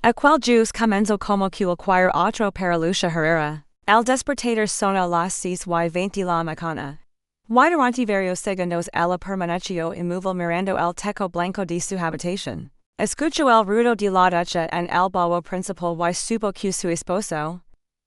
A qual jus comenzo como cualquier otro para Lucia Herrera. El despertador sona las 6:20 la mañana. Y durante varios segundos ella permaneció inmóvil mirando el techo blanco de su habitación. Escuchó el ruido de la ducha en el baúl principal y supo que su esposo,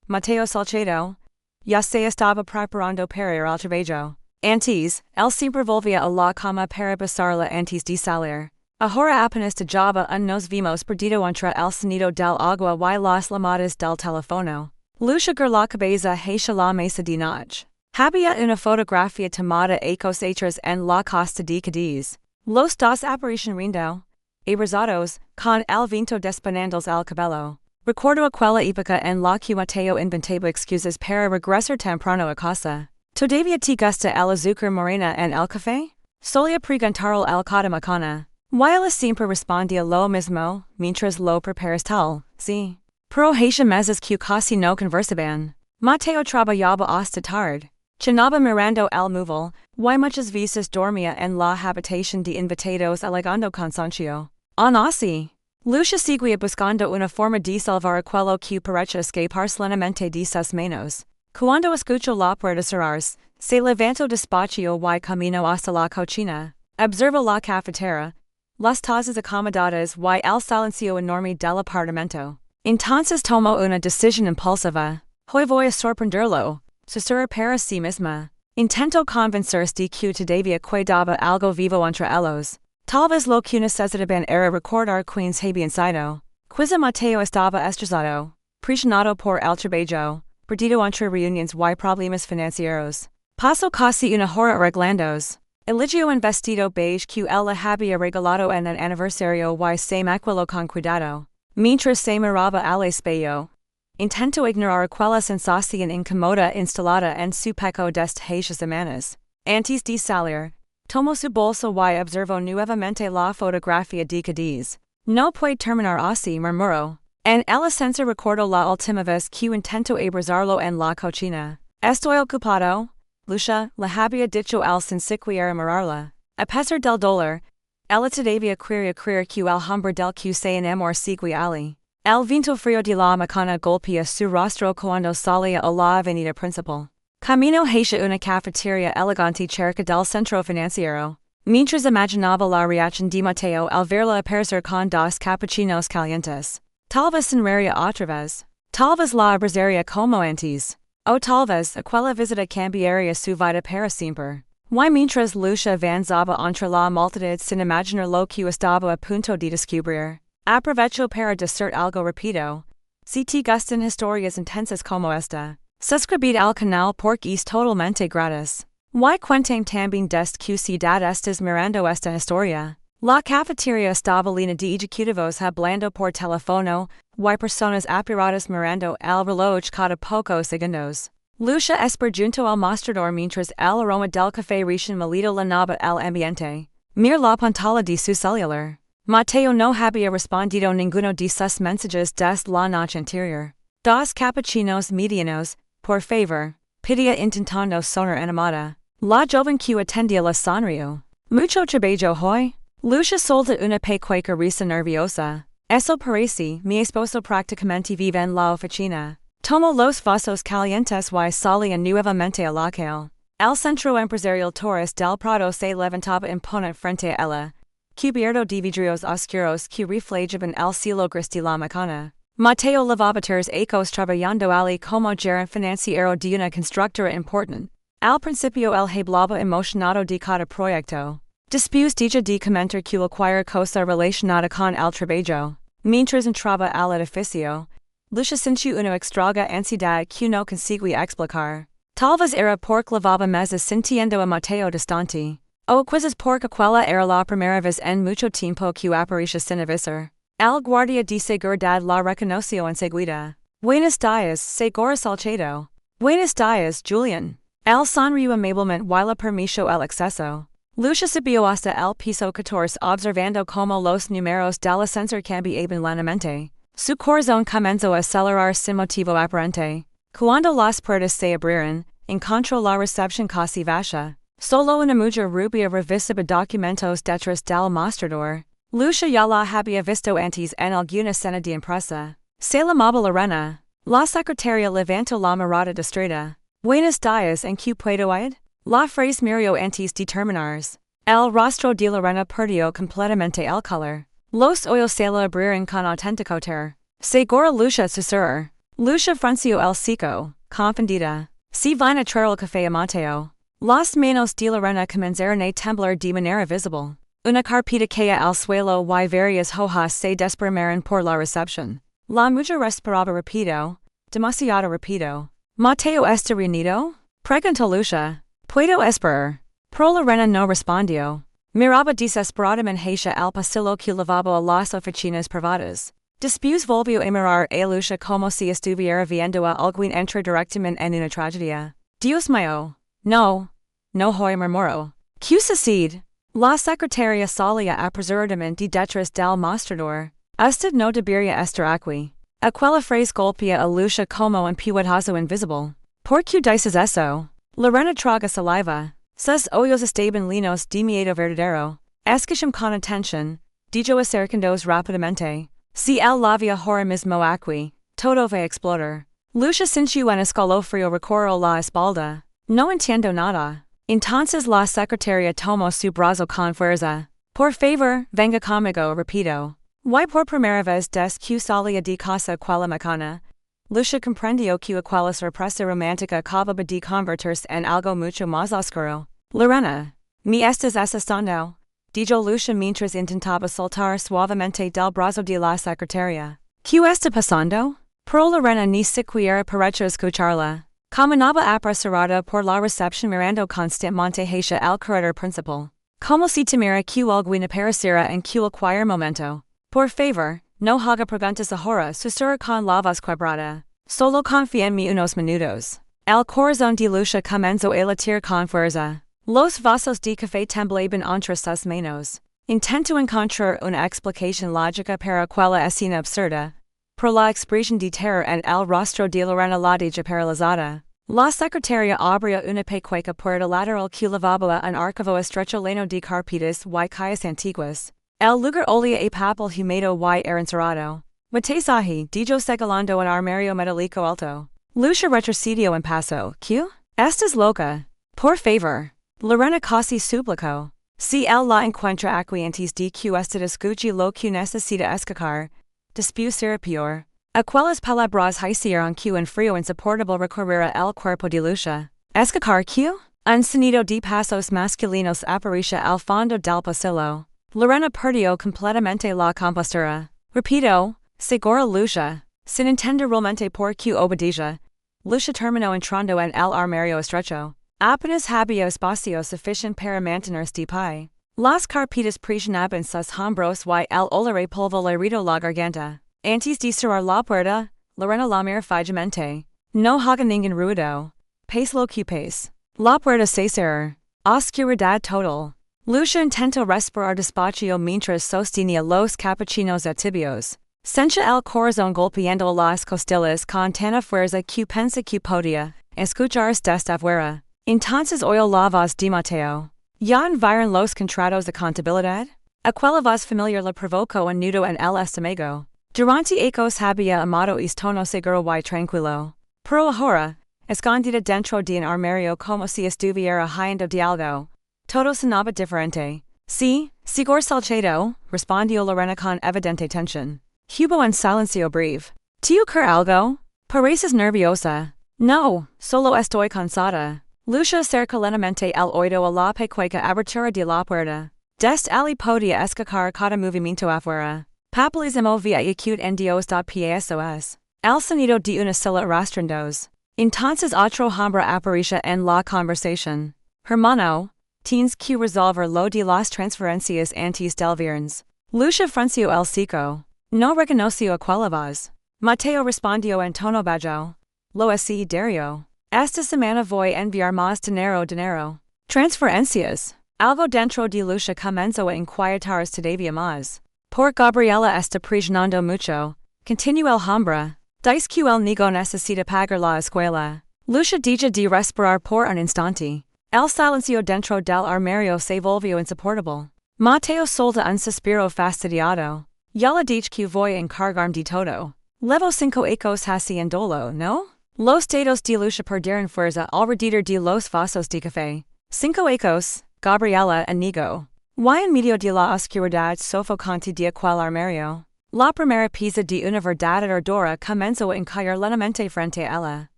Mateo Salcedo, ya se estaba preparando para ir al trabajo. Antes, él siempre volvía a la cama para besarla antes de salir. Ahora apenas te llama nos vimos perdido entre el sonido del agua y las llamadas del teléfono. Lucia la cabeza hacia la mesa de noche. Había una fotografía tomada ecos hechos en la costa de Cádiz. Los dos aparecen riendo, abrazados, con el viento despeinándoles el cabello. Recuerdo aquella época en la que Mateo inventaba excusas para regresar temprano a casa. ¿Todavía te gusta el azúcar morena en el café? Solía preguntarle el cada mañana. Y él siempre respondía lo mismo, mientras lo preparas tal, sí. Pero hacía meses que casi no conversaban. Mateo trabajaba hasta tarde. Cenaba mirando el móvil, y muchas veces dormía en la habitación de invitados alegando cansancio. Aun así, Lucia seguía buscando una forma de salvar aquello que parecía escapar plenamente de sus manos. Cuando escuchó la puerta cerrarse, se levantó despacio y caminó hasta la cocina. Observó la cafetera, las tazas acomodadas y el silencio enorme del apartamento. Entonces tomó una decisión impulsiva. Hoy voy a sorprenderlo, susurró para sí misma. Intentó convencerse de que todavía quedaba algo vivo entre ellos. Tal vez lo que necesitaban era recordar quienes habían sido. Quizá Mateo estaba estresado, presionado por el trabajo, perdido entre reuniones y problemas financieros. Pasó casi una hora arreglándose. Eligió un vestido beige que él le había regalado en el aniversario y se maquilló con cuidado. Mientras se miraba al espejo, intentó ignorar aquella sensación incómoda instalada en su pecho desde hace semanas. Antes de salir, tomó su bolso y observó nuevamente la fotografía de Cádiz. No puede terminar así, murmuró. En el ascensor recordó la última vez que intentó abrazarlo en la cocina. Estoy ocupado, Lucia, le había dicho él sin siquiera mirarla. A pesar del dolor, ella todavía quería creer que el hombre del que se enamoró seguía allí. El viento frío de la mañana golpea su rostro cuando salía a la avenida principal. Camino hacia una cafetería elegante cerca del centro financiero. Mientras imaginaba la reacción de Mateo al verla aparecer con dos cappuccinos calientes. Tal vez sonreiría otra vez. Tal vez la abrazaría como antes. O tal vez aquella visita cambiaría su vida para siempre. Y mientras Lucia avanzaba entre la multitud sin imaginar lo que estaba a punto de descubrir, aprovechó para decir algo rápido. Si te gustan historias intensas como esta, suscribid al canal porque es totalmente gratis. Y cuenten también desde que ciudad estás mirando esta historia. La cafetería estaba llena de ejecutivos hablando por teléfono, y personas apuradas mirando el reloj cada pocos segundos. Lucia esperó junto al mostrador mientras el aroma del café recién molido llenaba el ambiente. Mir la pantalla de su celular. Mateo no había respondido ninguno de sus mensajes desde la noche anterior. Dos cappuccinos medianos, por favor, pedía intentando sonar animada. La joven que atendía la sonrió. Mucho trabajo hoy. Lucia solta una pequeña risa nerviosa. Eso parece, mi esposo prácticamente vive en la oficina. Tomó los vasos calientes y salía nuevamente a la calle. El centro empresarial Torres del Prado se levantaba imponente frente a ella, cubierto de vidrios oscuros que reflejaban el cielo gris de la mañana. Mateo lavaba ecos trabajando allí como gerente financiero de una constructora importante. Al principio él hablaba emocionado de cada proyecto. Después de comentar cualquier cosa relacionada con el trabajo. Mientras entraba al edificio, Lucia sintió una extraña ansiedad que no conseguía explicar. Tal vez era porque lavaba meses sintiendo a Mateo distante. O quizás porque aquella era la primera vez en mucho tiempo que aparecía sin avisar. El guardia de seguridad la reconoció enseguida. Buenos días, Segura Salcedo. Buenos días, Julian. El sonrió amablemente y le permitió el acceso. Lucia subió hasta el piso 14 observando como los números del ascensor cambiaban lentamente. Su corazón comenzó a acelerar sin motivo aparente. Cuando las puertas se abrieron, encontró la recepción casi vacía. Solo una mujer rubia revisaba documentos detrás del mostrador. Lucia ya la había visto antes en alguna cena de empresa. Se la amaba Lorena. La secretaria levantó la mirada distraída. Buenos días en que puedo ir? La frase miró antes de terminars. El rostro de Lorena perdió completamente el color. Los ojos se le abrieron con auténtico terror. Segura Lucia susurró. Lucia frunció el cejo, confundida. Si vine a traer el café a Mateo. Las manos de Lorena comenzaron a temblar de manera visible. Una carpeta caía al suelo y varias hojas se desparramaron por la recepción. La mujer respiraba rápido, demasiado rápido. ¿Mateo está reunido? Preguntó Lucia. ¿Puedo esperar? Pero Lorena no respondió. Miraba desesperadamente hacia el pasillo que llevaba a las oficinas privadas. Después volvió a mirar a Lucia como si estuviera viendo a alguien entrar directamente en una tragedia. Dios mío. No. No hoy murmuró. ¿Qué sucede? La secretaria salía apresuradamente detrás del mostrador. Usted no debería estar aquí. Aquella frase golpea a Lucia como un puñetazo invisible. ¿Por qué dices eso? Lorena traga saliva. Sus ojos estaban llenos de miedo verdadero. Escucham con atención. Dijo acercándose rápidamente. Si él la vio ahora mismo aquí, todo va a explotar. Lucia sintió un escalofrío recorrió la espalda. No entiendo nada. Entonces la secretaria tomó su brazo con fuerza. Por favor, venga conmigo, repito. Y por primera vez des que salía de casa aquella mañana, Lucia comprendió que aquella sorpresa romántica acababa de convertirse en algo mucho más oscuro. Lorena, ¿me estás asustando? Dijo Lucia mientras intentaba soltar suavemente del brazo de la secretaria. ¿Qué está pasando? Pero Lorena ni siquiera pareció escucharla. Caminaba apresurada por la recepción mirando constantemente hacia el corredor principal. Como si temiera que alguien apareciera en cualquier momento. Por favor, no haga preguntas ahora, susurró con la voz quebrada. Solo confía en mí unos minutos. El corazón de Lucia comenzó a latir con fuerza. Los vasos de café temblaban entre sus manos. Intentó encontrar una explicación lógica para aquella escena absurda. Por la expresión de terror en el rostro de Lorena la deja paralizada. La secretaria abrió una pequeña puerta lateral que llevaba a un archivo estrecho lleno de carpetas y cajas antiguas. El lugar olía a papel húmedo y era encerrado. Matasaje, dijo señalando un armario metálico alto. Lucia retrocedió un paso. ¿Qué? ¿Estás loca? Por favor. Lorena casi suplicó. Si él la encuentra aquí antes de que usted escuche lo que necesita escuchar. Después será peor. Aquellas palabras hicieron que un frío insoportable recorriera el cuerpo de Lucia. ¿Escuchar qué? Un sonido de pasos masculinos apareció al fondo del pasillo. Lorena perdió completamente la compostura. Repito, segura Lucia. Sin entender realmente por qué obedecía. Lucia terminó entrando en el armario estrecho. Apenas había espacio suficiente para mantenerse de pie. Las carpetas presionaban sus hombros y el olor a polvo le irritó la garganta. Antes de cerrar la puerta, Lorena la miró fijamente. No haga ningún ruido. Pase lo que pase. La puerta se cerró. Oscuridad total. Lucia intentó respirar despacio mientras sostenía los capuchinos tibios. Sentía el corazón golpeando las costillas con tanta fuerza que pensó que podía escucharse desde afuera. Entonces oyó la voz de Mateo. ¿Ya enviaron los contratos de contabilidad? Aquella voz familiar le provocó un nudo en el estómago. Durante ecos había amado tono seguro y tranquilo. Pero ahora, escondida dentro de un armario como si estuviera huyendo de algo. Todo sonaba diferente. Sí, seguro Salcedo, respondió Lorena con evidente tensión. Hubo un silencio breve. ¿Te ocurre algo? Pareces nerviosa. No, solo estoy cansada. Lucia acercó lentamente el oído a la pequeña abertura de la puerta. Desde allí podía escuchar cada movimiento afuera. Papeles movía acute en Dios.pasos. El sonido de una silla arrastrándose. Entonces otro hombre apareció en la conversación. Hermano, tienes que resolver lo de las transferencias antes del viernes. Lucia frunció el cejo. No reconoció aquella voz. Mateo respondió en tono bajo. Lo así diario. Esta semana voy a enviar más dinero. Transferencias. Algo dentro de Lucia comenzó a inquietarse todavía más. Por Gabriela está presionando mucho. Continuó el hombre. Dice que el niño necesita pagar la escuela. Lucia deja de respirar por un instante. El silencio dentro del armario se volvió insoportable. Mateo solta un suspiro fastidiado. Ya la dije que voy a encargarme de todo. Levo cinco ecos haciéndolo, ¿no? Los dedos de lucha perdieron fuerza alrededor de los vasos de café. Cinco ecos, Gabriela amigo. Y en medio de la oscuridad sofocante de aquel armario, la primera pieza de una verdadera dora comenzó a encaer lentamente frente a ella.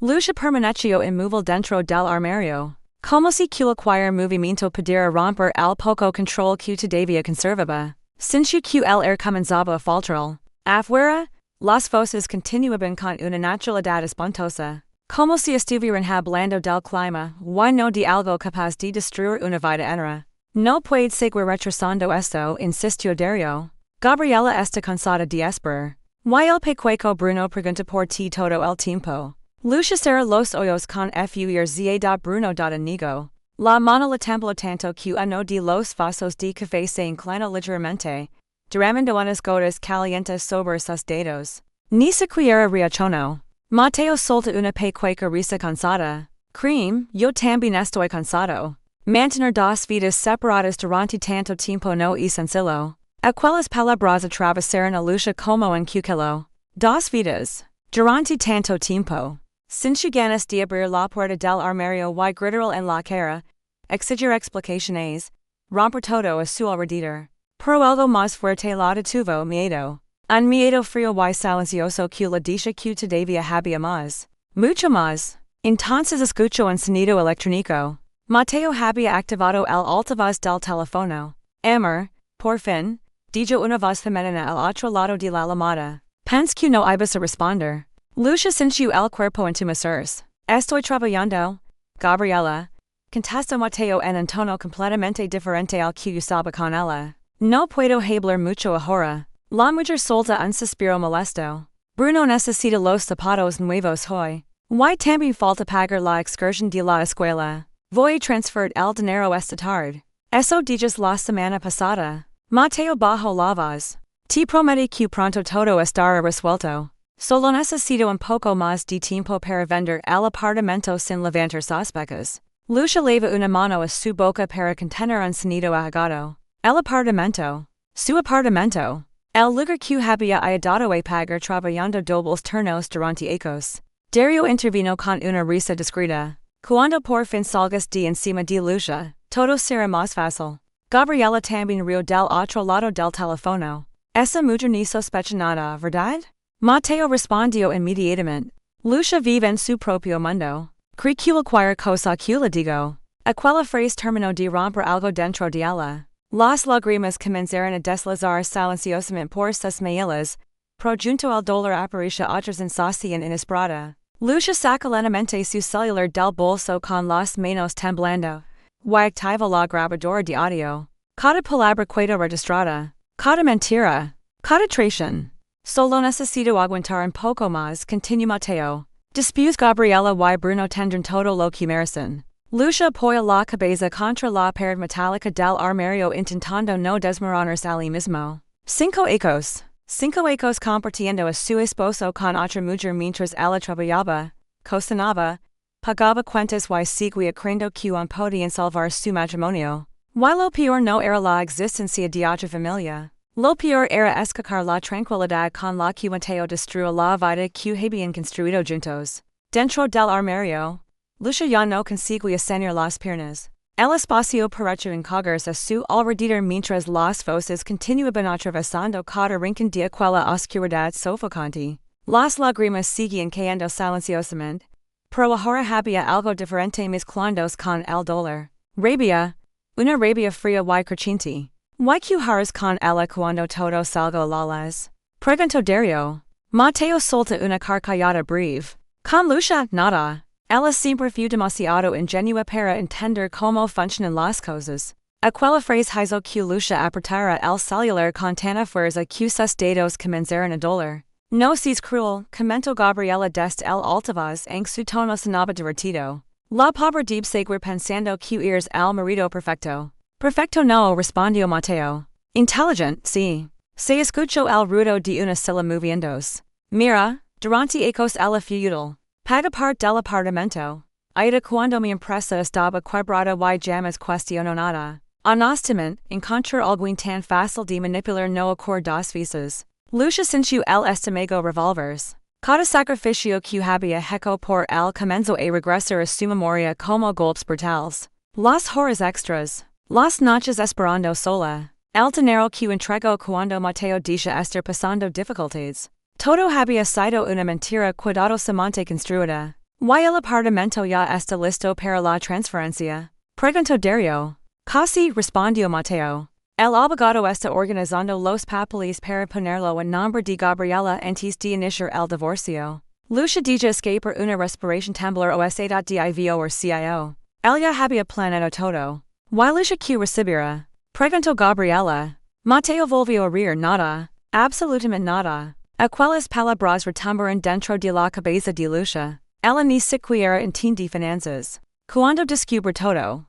Lucha permaneció inmóvil dentro del armario, como si cualquier movimiento pudiera romper el poco control que todavía conservaba. Sintió que el comenzaba a faltar. Afuera, las voces continuaban con una naturalidad espantosa, como si estuvieran hablando del clima, y no de algo capaz de destruir una vida entera. No puede seguir retrasando esto, insistió Dario. Gabriela está cansada de esperar. Y el pequeño Bruno pregunta por ti todo el tiempo. Lucha cerra los ojos con fuir da Bruno da amigo. La mano le tembló tanto que uno de los vasos de café se inclinó ligeramente, derramando unas gotas calientes sobre sus dedos. Ni siquiera reaccionó. Mateo solta una pequeña risa cansada. Cream, yo también estoy cansado. Mantener dos vidas separadas durante tanto tiempo no es sencillo. Aquellas palabras atravesaron a Lucha como un cuchillo. Dos vidas. Durante tanto tiempo. Sintió ganas de abrir la puerta del armario y gritar en la cara, exigir explicaciones, romper todo a su alrededor. Pero algo más fuerte la detuvo miedo. Un miedo frío y silencioso que la dicha que todavía había más. Mucho más. Entonces escuchó un sonido electrónico. Mateo había activado el altavoz del teléfono. Amor, por fin, dijo una voz femenina al otro lado de la llamada. Pensé que no ibas a responder. Lucha sintió el cuerpo entumecerse. Estoy trabajando, Gabriela, contestó Mateo en un tono completamente diferente al que usaba con ella. No puedo hablar mucho ahora. La mujer solta un suspiro molesto. Bruno necesita los zapatos nuevos hoy. Y también falta pagar la excursión de la escuela. Voy a transferir el dinero esta tarde. Eso dijes la semana pasada. Mateo bajó la voz. Te prometí que pronto todo estará resuelto. Solo necesito un poco más de tiempo para vender el apartamento sin levantar sospechas. Lucha leva una mano a su boca para contener un sonido ahogado. El apartamento. Su apartamento. El lugar que había ayudado a pagar trabajando dobles turnos durante ecos. Dario intervino con una risa discreta. Cuando por fin salgas de encima de Lucha, todo será más fácil. Gabriela también rió del otro lado del teléfono. Esa mujer ni sospecha nada, ¿verdad? Mateo respondió inmediatamente. Lucha vive en su propio mundo. Cree cualquier cosa que le digo. Aquella frase terminó de romper algo dentro de ella. Las lágrimas comenzaron a deslizar silenciosamente por sus mejillas, pero junto al dolor apareció otra sensación inesperada. Lucha saca lentamente su celular del bolso con las manos temblando, y activa la grabadora de audio. Cada palabra queda registrada. Cada mentira. Cada traición. Solo necesito aguantar un poco más, continuó Mateo. Después Gabriela y Bruno tendrán todo lo que merecen. Lucha apoya la cabeza contra la pared metálica del armario intentando no desmoronarse al mismo. Cinco ecos compartiendo a su esposo con otra mujer mientras ella trabajaba, cocinaba, pagaba cuentas y seguía creyendo que un podían salvar su matrimonio. Y lo peor no era la existencia de otra familia. Lo peor era escapar la tranquilidad con la que Mateo destruyó la vida que habían construido juntos. Dentro del armario, Lucha ya no conseguía ceñir las piernas. El espacio pareció encogerse a su alrededor mientras las voces continuaban atravesando cada rincón de aquella oscuridad sofocante. Las lágrimas seguían cayendo silenciosamente, pero ahora había algo diferente mezclándose con el dolor. Rabia, una rabia fría y creciente. ¿Y qué harás con ella cuando todo salga a la luz? Preguntó Dario. Mateo solta una carcajada breve. Con Lucha, nada. Ella siempre fue demasiado ingenua para entender cómo funcionan las cosas. Aquella frase hizo que Lucha apretara el celular con tanta fuerza que sus dedos comenzaron a doler. No seas cruel, comentó Gabriela desde el altavoz en su tono sonaba divertido. La pobre debe seguir pensando que eres el marido perfecto. Perfecto no, respondió Mateo. Inteligent, sí. Se escuchó el ruido de una silla moviéndose. Mira, durante ecos ella feudal. Paga parte del apartamento. Aida cuando mi empresa estaba quebrada y llamas cuestionó nada. Honestamente, encontrar alguien tan fácil de manipular no ocurre dos veces. Lucha sintió el estómago revolvers. Cada sacrificio que había hecho por él comenzó a regresar a su memoria como golpes brutales. Las horas extras. Las noches esperando sola. El dinero que entregó cuando Mateo deja estar pasando dificultades. Todo había sido una mentira cuidadosamente construida. ¿Y el apartamento ya está listo para la transferencia? Preguntó Dario. Casi, respondió Mateo. El abogado está organizando los papeles para ponerlo en nombre de Gabriela antes de iniciar el divorcio. Lucha deja escapar una respiración temblor o edad de ivo or cio. Ella había planeado todo. ¿Y Lucha que recibirá? Preguntó Gabriela. Mateo volvió a reír. Nada. Absolutamente nada. Aquellas palabras retumbaron dentro de la cabeza de Lucha. Ella ni siquiera entiende finanzas. Cuando descubra todo,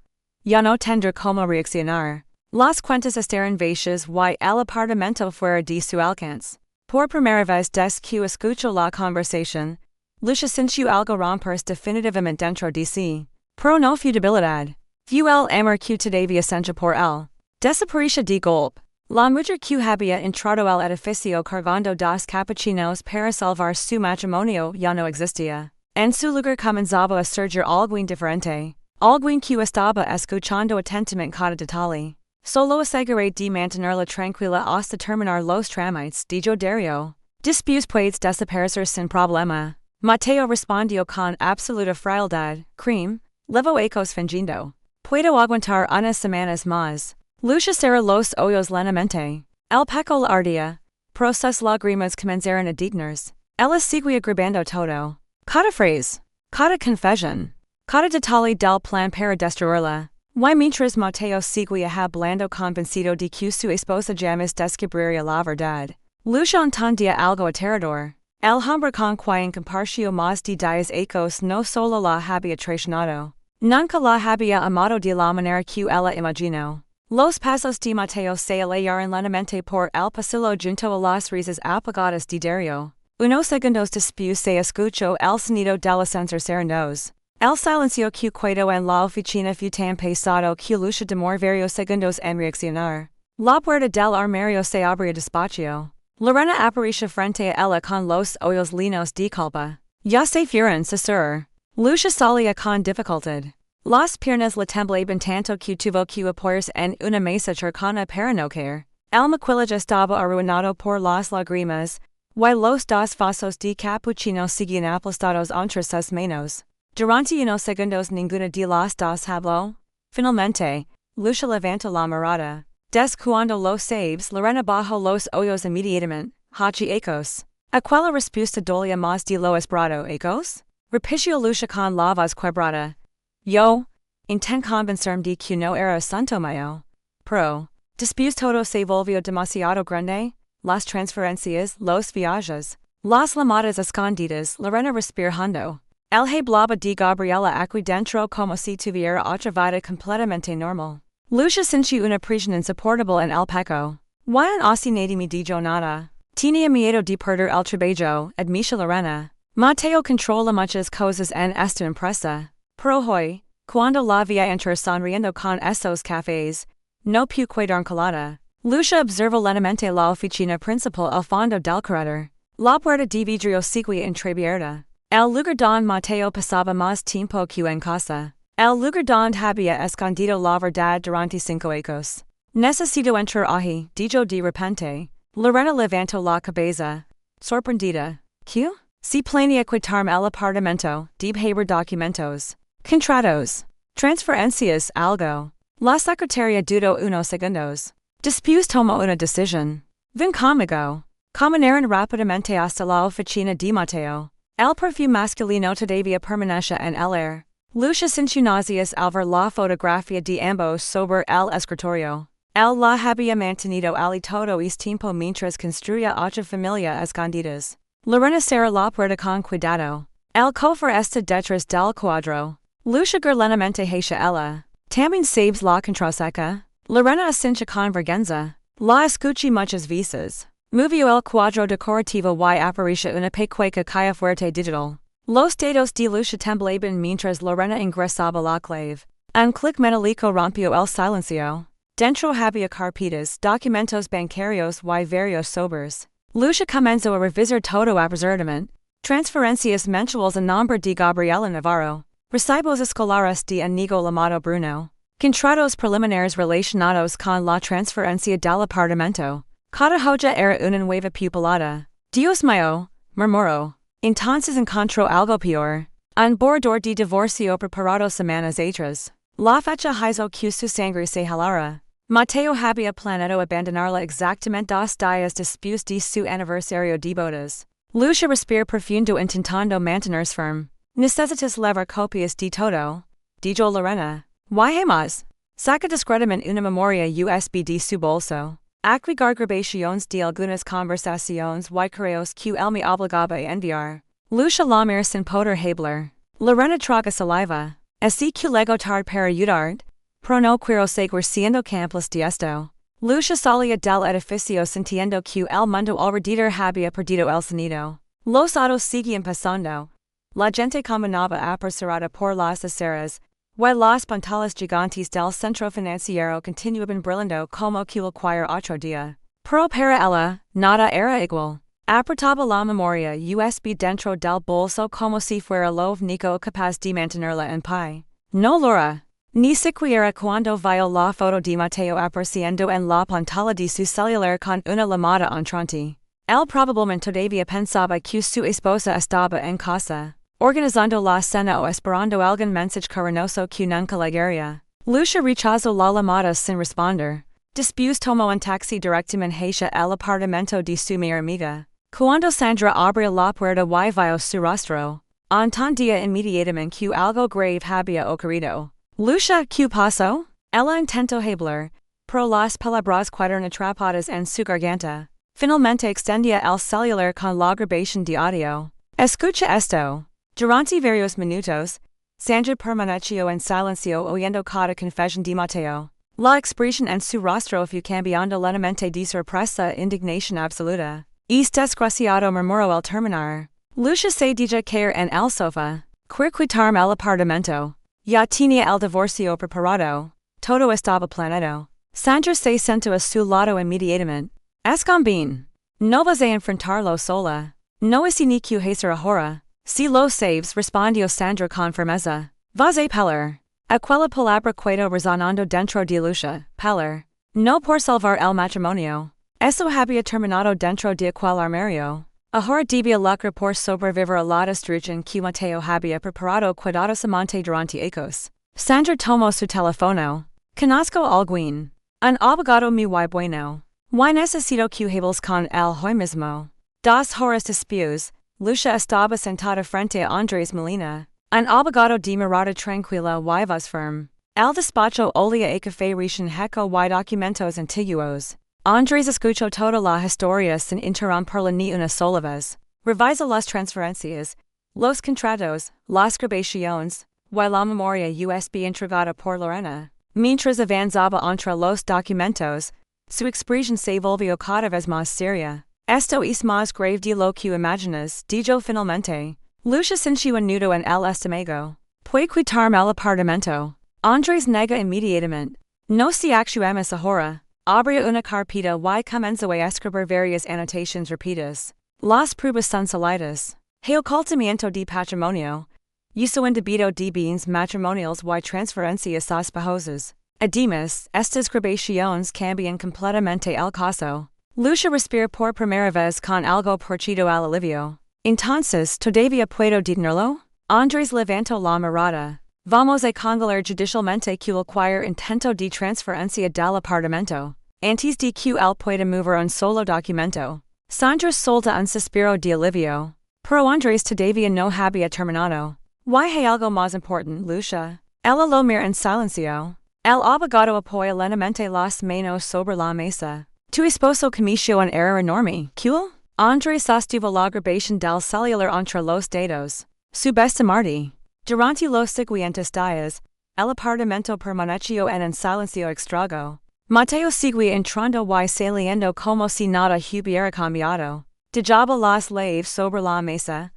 ya no tendrá como reaccionar. Las cuentas estarán vacías y el apartamento fuera de su alcance. Por primera vez desde que escuchó la conversación, Lucha sintió algo romperse definitivamente dentro de sí. Pero no fue debilidad. Vio el amor que todavía sentía por él. Desapareció de golpe. La mujer que había entrado al edificio cargando dos capuchinos para salvar su matrimonio ya no existía. En su lugar comenzaba a surgir alguien diferente. Alguien que estaba escuchando atentamente cada detalle. Solo aseguré de mantenerla tranquila hasta terminar los trámites, dijo Dario. Después puedes desaparecer sin problema. Mateo respondió con absoluta frialdad. Cream, levo ecos fingiendo. Puedo aguantar unas semanas más. Lucha cerró los ojos lentamente. El peco la ardía. Pero sus lágrimas comenzaron a detenerse. Ella seguía grabando todo. Cada frase. Cada confesión. Cada detalle del plan para destruirla. Y mientras Mateo seguía hablando convencido de que su esposa jamás descubriría la verdad. Lucha entendía algo aterrador. El hombre con quien compartió más de 10 ecos no solo la había traicionado. Nunca la había amado de la manera que ella imaginó. Los pasos de Mateo se alejaron lentamente por el pasillo junto a las risas apagadas de Dario. Unos segundos después se escuchó el sonido del ascensor cerrándose. El silencio que quedó en la oficina fue tan pesado que Lucha demoró varios segundos en reaccionar. La puerta del armario se abrió despacio. Lorena apareció frente a ella con los ojos llenos de culpa. Ya se fueron, susurró. Lucha salía con dificultad. Las piernas le temblaban tanto que tuvo que apoyarse en una mesa cercana para no caer. El maquillaje estaba arruinado por las lágrimas, y los dos vasos de cappuccino seguían aplastados entre sus manos. Durante unos segundos ninguna de las dos habló. Finalmente, Lucha levantó la mirada. Des cuando lo sabes, Lorena bajó los ojos inmediatamente. Hachi ecos. Aquella respuesta dolía más de lo esperado, ecos? Repitió Lucha con la voz quebrada. Yo, intento convencerme de que no era asunto mío. Pero, después todo se volvió demasiado grande, las transferencias, los viajes, las llamadas escondidas, Lorena respiró hondo. El hablaba de Gabriela aquí dentro como si tuviera otra vida completamente normal. Lucha sintió una presión insoportable en el pecho. Y así nadie me dijo nada. Tenía miedo de perder el trabajo, admitió Lorena. Mateo controla muchas cosas en esta empresa. Pero hoy, cuando la vi entrar sonriendo con esos cafés, no pude quedar calada. Lucha observó lentamente la oficina principal al fondo del corredor. La puerta de vidrio seguía entreabierta. El lugar donde Mateo pasaba más tiempo que en casa. El lugar donde había escondido la verdad durante 5 ecos. Necesito entrar ahí, dijo de repente. Lorena levantó la cabeza. Sorprendida. ¿Qué? Si planea quitarme el apartamento, dejar documentos. Contratos. Transferencias, algo. La secretaria dudó unos segundos. Después tomó una decisión. Ven conmigo. Caminaron rápidamente hasta la oficina de Mateo. El perfume masculino todavía permanecía en el aire. Lucha sintió náuseas al ver la fotografía de ambos sobre el escritorio. Él la había mantenido allí todo este tiempo mientras construía otra familia escondidas. Lorena cerró la puerta con cuidado. El cofre está detrás del cuadro. Lucha lentamente hacia ella. También sabes la contraseca. Lorena asintió con vergüenza. La escuché muchas veces. Movió el cuadro decorativo y apareció una pequeña caja fuerte digital. Los dedos de Lucha temblaban mientras Lorena ingresaba la clave. Un clic metálico rompió el silencio. Dentro había carpetas, documentos bancarios y varios sobres. Lucia comenzó a revisar todo absurdamente. Transferencias mensuales a nombre de Gabriela Navarro. Recibos escolares de amigo llamado Bruno. Contratos preliminares relacionados con la transferencia del apartamento. Cada joya era una nueva pupilada. Dios mío, murmuró. Entonces encontró algo peor. Un borrador de divorcio preparado semanas atrás. La fecha hizo que su sangre se helara. Mateo había planeado abandonarla exactamente 2 días después de su aniversario de bodas. Lucia respiró profundo intentando mantenerse firme. Necesitas levar copias de todo. Dijo Lorena. Y más. Saca discretamente una memoria USB de su bolso. Agregar grabaciones de algunas conversaciones y correos que él me obligaba a enviar. Lucia la mira sin poder hablar. Lorena traga saliva. Así que luego tarde para ayudar. Pero no quiero seguir siendo cómplice de esto. Lucia salía del edificio sintiendo que el mundo alrededor había perdido el sonido. Los autos seguían pasando. La gente caminaba apresurada por las aceras. Y las pantallas gigantes del centro financiero continuaban brillando como cualquier otro día. Pero para ella, nada era igual. Apretaba la memoria USB dentro del bolso como si fuera lo único capaz de mantenerla en pie. No Laura. Ni siquiera cuando vio la foto de Mateo apareciendo en la pantalla de su celular con una llamada entrante. Él probablemente todavía pensaba que su esposa estaba en casa, organizando la cena o esperando algún mensaje cariñoso que nunca llegaría. Lucia rechazó la llamada sin responder. Después tomó un taxi directamente hacia el apartamento de su mejor amiga. Cuando Sandra abrió la puerta y vio su rostro, entendía inmediatamente que algo grave había ocurrido. Lucia, ¿qué pasó? Ella intentó hablar, pero las palabras quedaron atrapadas en su garganta. Finalmente extendía el celular con la grabación de audio. Escucha esto. Durante varios minutos, Sandra permaneció en silencio oyendo cada confesión de Mateo. La expresión en su rostro fue cambiando lentamente de sorpresa a indignación absoluta. Es desgraciado, murmuró al terminar. Lucia se dejó caer en el sofá. Quitarme el apartamento. Ya tenía el divorcio preparado. Todo estaba planeado. Sandra se sentó a su lado inmediatamente. Es bien. No vas a enfrentarlo sola. No es ni que hacer ahora. Si lo sabes, respondió Sandra con firmeza. Vas a pelar. Aquella palabra quedó resonando dentro de Lucia. Pelar. No por salvar el matrimonio. Eso había terminado dentro de aquel armario. Ahora debía lucrar por sobrevivir a la destrucción que Mateo había preparado cuidadosamente durante años. Sandra tomó su teléfono. Conozco a alguien. Un abogado muy bueno. Y necesito que hables con él hoy mismo. 2 horas después, Lucia estaba sentada frente a Andrés Molina. Un abogado de mirada tranquila y voz firme. El despacho olía a café recién hecho y documentos antiguos. Andrés escuchó toda la historia sin interrumpirla ni una sola vez. Revisa las transferencias, los contratos, las grabaciones, y la memoria USB entregada por Lorena. Mientras avanzaba entre los documentos, su expresión se volvió cada vez más seria. Esto es más grave de lo que imaginas, dijo finalmente. Lucia sintió un nudo en el estómago. ¿Puede quitarme el apartamento? Andrés nega inmediatamente. No se actuemos ahora. Abrió una carpeta y comenzó a escribir varias anotaciones rápidas. Las pruebas son sólidas. El ocultamiento de patrimonio. Uso indebido de bienes matrimoniales y transferencias sospechosas. Además, estas grabaciones cambian completamente el caso. Lucia respiró por primera vez con algo parecido al alivio. Entonces, ¿todavía puedo detenerlo? Andrés levantó la mirada. Vamos a congelar judicialmente cualquier intento de transferencia del apartamento. Antes de que él pueda mover un solo documento. Sandra solta un suspiro de alivio. Pero Andrés todavía no había terminado. ¿Y hay algo más importante, Lucia? Ella lo mira en silencio. El abogado apoya lentamente las manos sobre la mesa. Tu esposo cometió un error enorme, ¿cool? Andrés sostuvo la grabación del celular entre los dedos. Subestimarte. Durante los siguientes días, el apartamento permaneció en un silencio extraño. Mateo seguía entrando y saliendo como si nada hubiera cambiado. Dejaba las llaves sobre la mesa.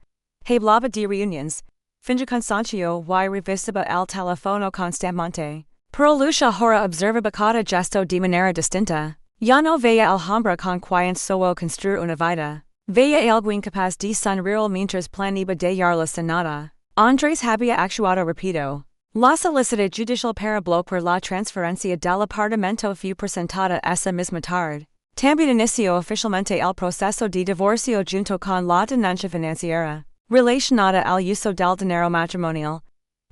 Hablaba de reuniones. Finge cansancio y revisaba el teléfono constantemente. Pro lucha hora observabacata gesto de manera distinta. Ya no veía Alhambra con quien solo construir una vida. Veía alguien capaz de sonreír mientras planeaba de la senada. Andrés había actuado rápido. La solicitud judicial para bloquear la transferencia del apartamento fue presentada esa misma tarde. También inició oficialmente el proceso de divorcio junto con la denuncia financiera, relacionada al uso del dinero matrimonial.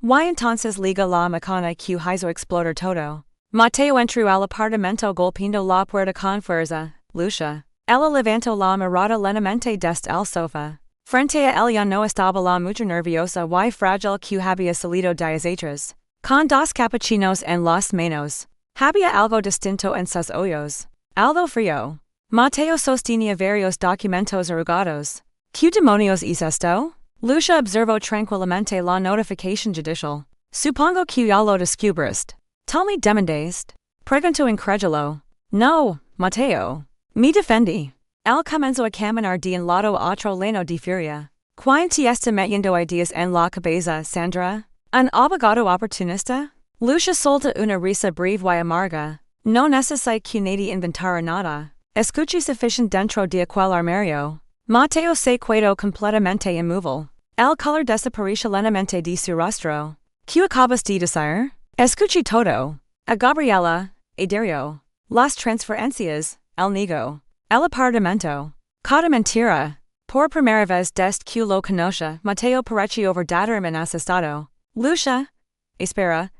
Y entonces liga la macana que hizo explotar todo. Mateo entró al apartamento golpeando la puerta con fuerza. Lucia. Ella levantó la mirada lentamente desde el sofá. Frente a ella no estaba la mujer nerviosa y frágil que había salido días atrás. Con dos capuchinos en las manos. Había algo distinto en sus ojos. Algo frío. Mateo sostenía varios documentos arrugados. ¿Qué demonios es esto? Lucia observó tranquilamente la notificación judicial. Supongo que ya lo descubriste. Tal me demandaste. Preguntó incrédulo. No, Mateo. Me defendí. Él comenzó a caminar de un lado a otro lleno de furia. ¿Quién te está metiendo ideas en la cabeza, Sandra? ¿Un abogado oportunista? Lucia solta una risa breve y amarga. No necesito que nadie inventara nada. Escuché suficiente dentro de aquel armario. Mateo se quedó completamente inmóvil. El color desapareció lentamente de su rostro. ¿Qué acabas de decir? Escuché todo. A Gabriela, a Dario. Las transferencias, el niño. El apartamento. Cada mentira. Por primera vez desde que lo conoce, Mateo pareció verdaderamente asustado. Lucia. Espera.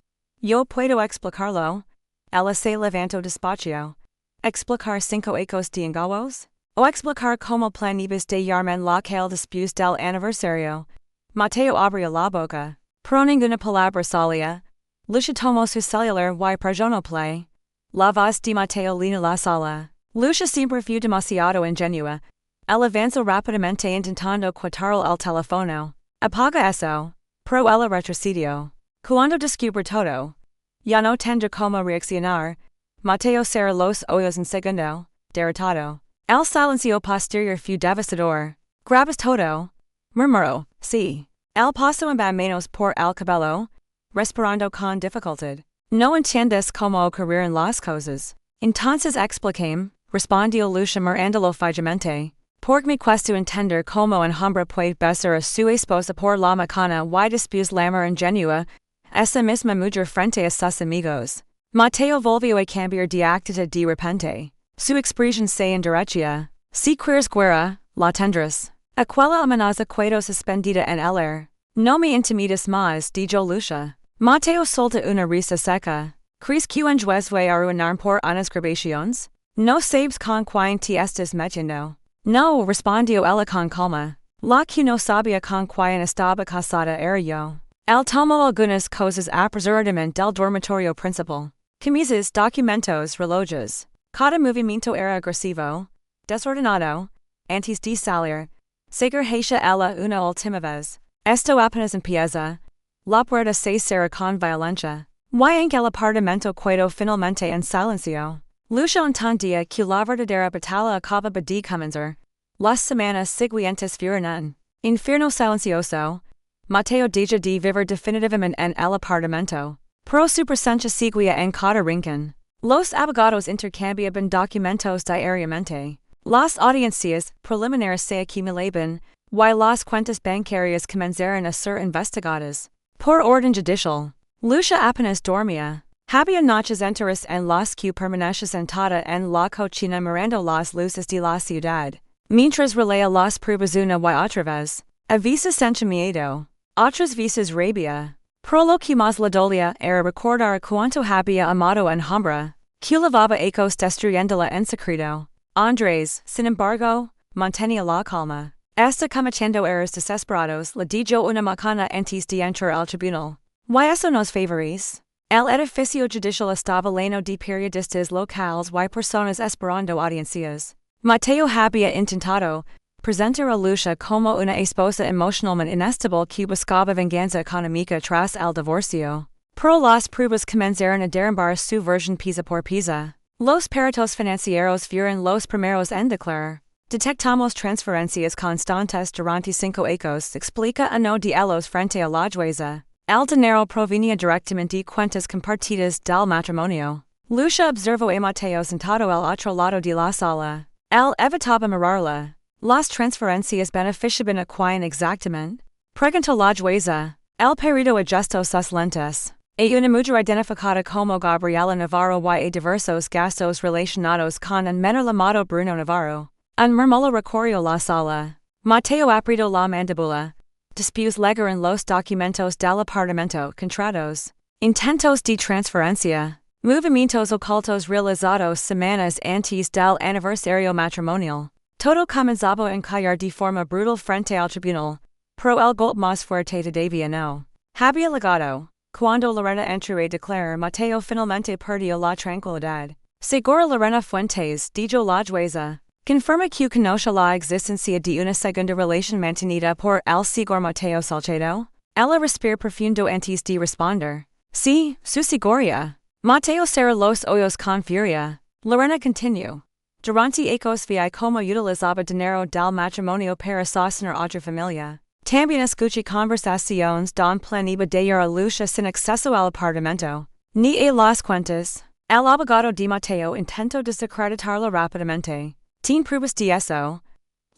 Yo puedo explicarlo. Ella se levantó despacio. ¿Explicar 5 hechos de engaños? ¿O explicar cómo planeabas de llamarme la calle después del aniversario? Mateo abrió la boca. Pero ninguna palabra salía. Lucia tomó su celular y presionó play. La voz de Mateo llenó la sala. Lucia siempre fue demasiado ingenua. Él avanzó rápidamente intentando quitar el teléfono. Apaga eso. Pero ella retrocedió. Cuando descubrió todo. Ya no tendrá cómo reaccionar. Mateo cerró los ojos en segundo. Derrotado. El silencio posterior fue devastador. ¿Grabas todo? Murmuró. Sí. Él pasó en manos por el cabello. Respirando con dificultad. No entiendes cómo ocurrieron las cosas. Entonces explícame. Respondió Lucia mirándolo fijamente. Porque me cuesta entender cómo un hombre puede besar a su esposa por la macana y después llamar ingenua esa misma mujer frente a sus amigos. Mateo volvió a cambiar de actitud de repente. Su expresión se endurecía. Si quieres guerra, la tendrás. Aquella amenaza quedó suspendida en el aire. No me intimides más, dijo Lucia. Mateo solta una risa seca. ¿Crees que un juez va a arruinar por unas grabaciones? No sabes con quién te estás metiendo. No, respondió ella con calma. La que no sabía con quién estaba casada era yo. Él tomó algunas cosas apresuradamente del dormitorio principal. Camisas, documentos, relojes. Cada movimiento era agresivo, desordenado. Antes de salir, secretaria ella una última vez. Esto apenas empieza. La puerta se cerró con violencia. Y en el apartamento quedó finalmente en silencio. Lucia entendía que la verdadera batalla acababa de comenzar. Las semanas siguientes fueron un infierno silencioso. Mateo deja de vivir definitivamente en el apartamento. Pero su presencia seguía en cada rincón. Los abogados intercambiaban documentos diariamente. Las audiencias preliminares se acumulaban, y las cuentas bancarias comenzaron a ser investigadas. Por orden judicial. Lucia apenas dormía. Había noches enteras en las que permanecía sentada en la cocina mirando las luces de la ciudad, mientras relea las pruebas una y otra vez. A veces sentía miedo, otras veces rabia. Pero lo que más le dolía era recordar cuánto había amado en hombre, que lavaba ecos destruyéndola en secreto. Andrés, sin embargo, mantenía la calma. Hasta cometiendo errores desesperados le dijo una macana antes de entrar al tribunal. ¿Y eso nos favoris? El edificio judicial estaba lleno de periodistas locales y personas esperando audiencias. Mateo había intentado presentar a Lucia como una esposa emocionalmente inestable que buscaba venganza económica tras el divorcio. Pero las pruebas comenzaron a derrumbar su versión pieza por pieza. Los peritos financieros fueron los primeros en declarar. Detectamos transferencias constantes durante 5 años, explica uno de ellos frente a la jueza. El dinero provenia directamente cuentas compartidas del matrimonio. Lucia observó a Mateo sentado el otro lado de la sala. Él evitaba mirarla. Las transferencias beneficiaban a quien exactamente. Preguntó la jueza. El perito ajustó sus lentes. A una mujer identificada como Gabriela Navarro y a diversos gastos relacionados con un menor llamado Bruno Navarro. Un murmullo recorrió la sala. Mateo apretó la mandíbula. Después legar en los documentos del apartamento contratos. Intentos de transferencia. Movimientos ocultos realizados semanas antes del aniversario matrimonial. Todo comenzaba a callar de forma brutal frente al tribunal. Pero el golpe más fuerte todavía no había llegado. Cuando Lorena entró a declarar, Mateo finalmente perdió la tranquilidad. Segura Lorena Fuentes, dijo la jueza, confirma que conoce la existencia de una segunda relación mantenida por el señor Mateo Salcedo. Ella respiró profundo antes de responder. Sí, su seguridad. Mateo cerró los ojos con furia. Lorena continuó. Durante aquellos vi como utilizaba dinero del matrimonio para sostener otra familia. También escuché conversaciones don plan iba de ir a Lucia sin acceso al apartamento. Ni a las cuentas. El abogado de Mateo intentó desacreditarlo rápidamente. ¿Tin pruebas de eso?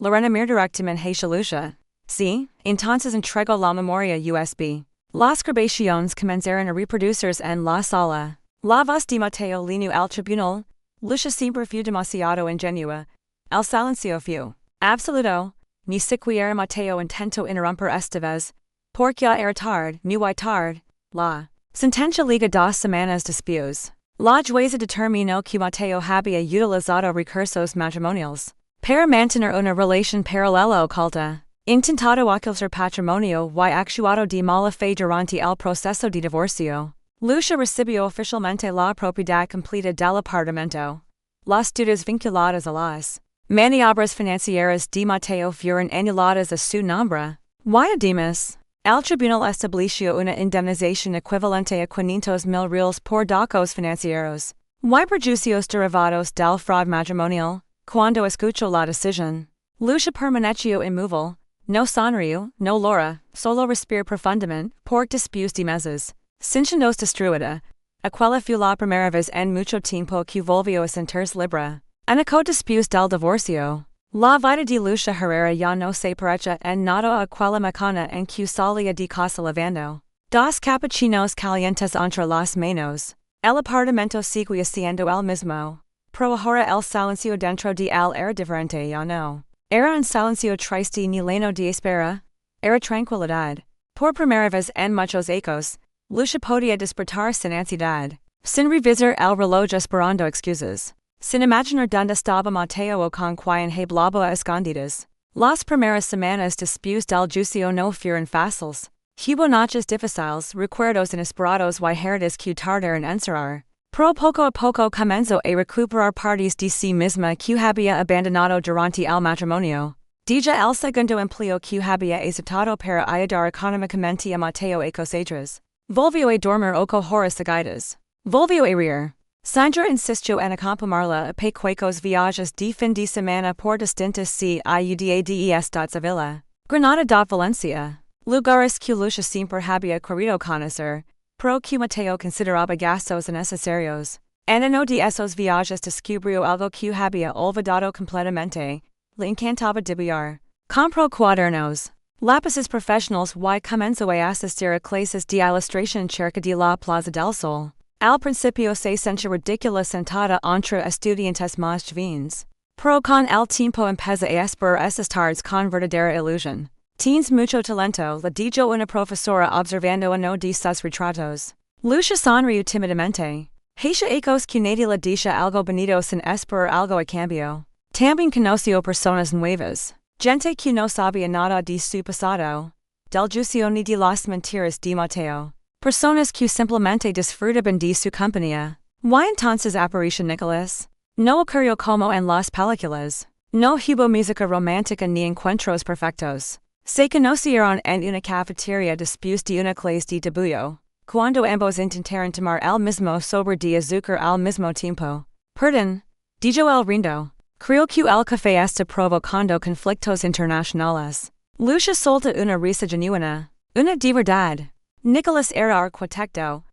Lorena mir directamente hacia Lucia. Sí, entonces entregó la memoria USB. Las grabaciones comenzaron a reproducirse en la sala. La voz de Mateo línea al tribunal. Lucia siempre fue demasiado ingenua. El silencio fue absoluto. Ni siquiera Mateo intentó interrumpir esta vez. Porque ya era tarde, muy tarde. La sentencia liga 2 semanas después. La jueza determinó que Mateo había utilizado recursos matrimoniales para mantener una relación paralela oculta. Intentado ocultar patrimonio y actuado de mala fe durante el proceso de divorcio. Lucia recibió oficialmente la propiedad completa del apartamento. Las deudas vinculadas a las maniobras financieras de Mateo fueron anuladas a su nombre. Y además, el tribunal estableció una indemnización equivalente a 500,000 reales por daños financieros y perjuicios derivados del fraude matrimonial. Cuando escuchó la decisión, Lucia permaneció inmóvil, no sonrió, no lloró, solo respiró profundamente por después de meses. Sintiéndose destruida, aquella fue la primera vez en mucho tiempo que volvió a sentirse libre. Anaco después del divorcio. La vida de Lucia Herrera ya no se parecha en nada a aquella macana en que salía de casa lavando dos capuchinos calientes entre las manos. El apartamento seguía siendo el mismo. Pero ahora el silencio dentro de él era diferente ya no. Era un silencio triste ni lleno de espera. Era tranquilidad. Por primera vez en muchos años, Lucia podía despertar sin ansiedad. Sin revisar el reloj esperando excusas. Sin imaginar dónde estaba Mateo o con quien hablaba a escondidas. Las primeras semanas después del juicio no fueron fáciles. Hubo noches difíciles, recuerdos inesperados y heridas que tardaron en cerrar. Pero poco a poco comenzó a recuperar partes de sí misma que había abandonado durante el matrimonio. Deja el segundo empleo que había aceptado para ayudar económicamente a Mateo a cosechas. Volvió a dormir 8 horas seguidas. Volvió a reír. Sandra insistió en acompañarla a pequeños viajes de fin de semana por distintas ciudades de Sevilla, Granada y Valencia, lugares que Lucia siempre había querido conocer, pero que Mateo consideraba gastos innecesarios. En uno de esos viajes descubrió algo que había olvidado completamente. Le encantaba dibujar. Compró cuadernos, lápices profesionales y comenzó a asistir a clases de ilustración cerca de la Plaza del Sol. Al principio se sentía ridícula sentada entre estudiantes más jóvenes. Pero con el tiempo empezó a esperar esas tardes con verdadera ilusión. Tienes mucho talento, le dijo una profesora observando uno de sus retratos. Lucia sonrió tímidamente. Hacia ecos que nadie le dice algo bonito sin esperar algo a cambio. También conoció personas nuevas. Gente que no sabía nada de su pasado. Del juicio ni de las mentiras de Mateo. Personas que simplemente disfrutaban de su compañía. ¿Y entonces apareció Nicolás? No ocurrió como en las películas. No hubo música romántica ni encuentros perfectos. Se conocieron en una cafetería después de una clase de dibujo. Cuando ambos intentaron tomar el mismo sobre de azúcar al mismo tiempo. Perdón, dijo el rindo. Creo que el café está provocando conflictos internacionales. Lucia solta una risa genuina. Una de verdad. Nicholas era arquitecto.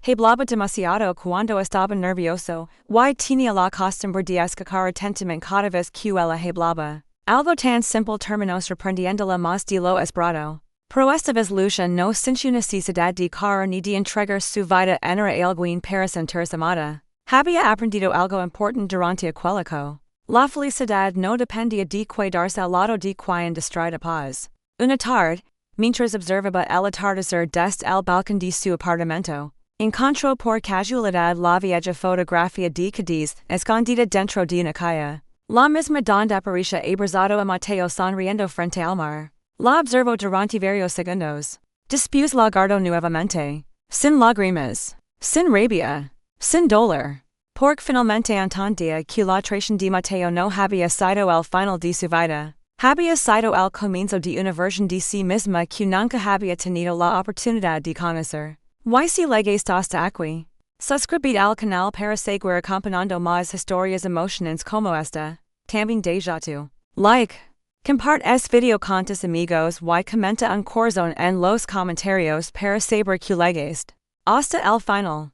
Hablaba demasiado cuando estaba nervioso, y tenía la costumbre de escacar atentamente cada vez que ella hablaba. Algo tan simple terminó sorprendiéndola más de lo esperado. Pero esta vez Lucia no sintió necesidad de car ni de entregar su vida en alguien para sentirse amada. Había aprendido algo importante durante aquel. La felicidad no dependía de quedarse al lado de quien distraída paz. Una tarde, mientras observaba el atardecer desde el balcón de su apartamento, encontró por casualidad la vieja fotografía de Cadiz escondida dentro de una calle. La misma donde aparecía abrazado a Mateo sonriendo frente al mar. La observó durante varios segundos. Después la guardó nuevamente. Sin lágrimas. Sin rabia. Sin dolor. Porque finalmente entendía que la traición de Mateo no había sido el final de su vida. Había sido el comienzo de una versión de sí misma que nunca había tenido la oportunidad de conocer. Y si llegaste hasta aquí, suscribid al canal para seguir acompañando más historias emocionantes como esta. También deja tu like. Comparte este video con tus amigos y comenta un corazón en los comentarios para saber que llegaste hasta el final.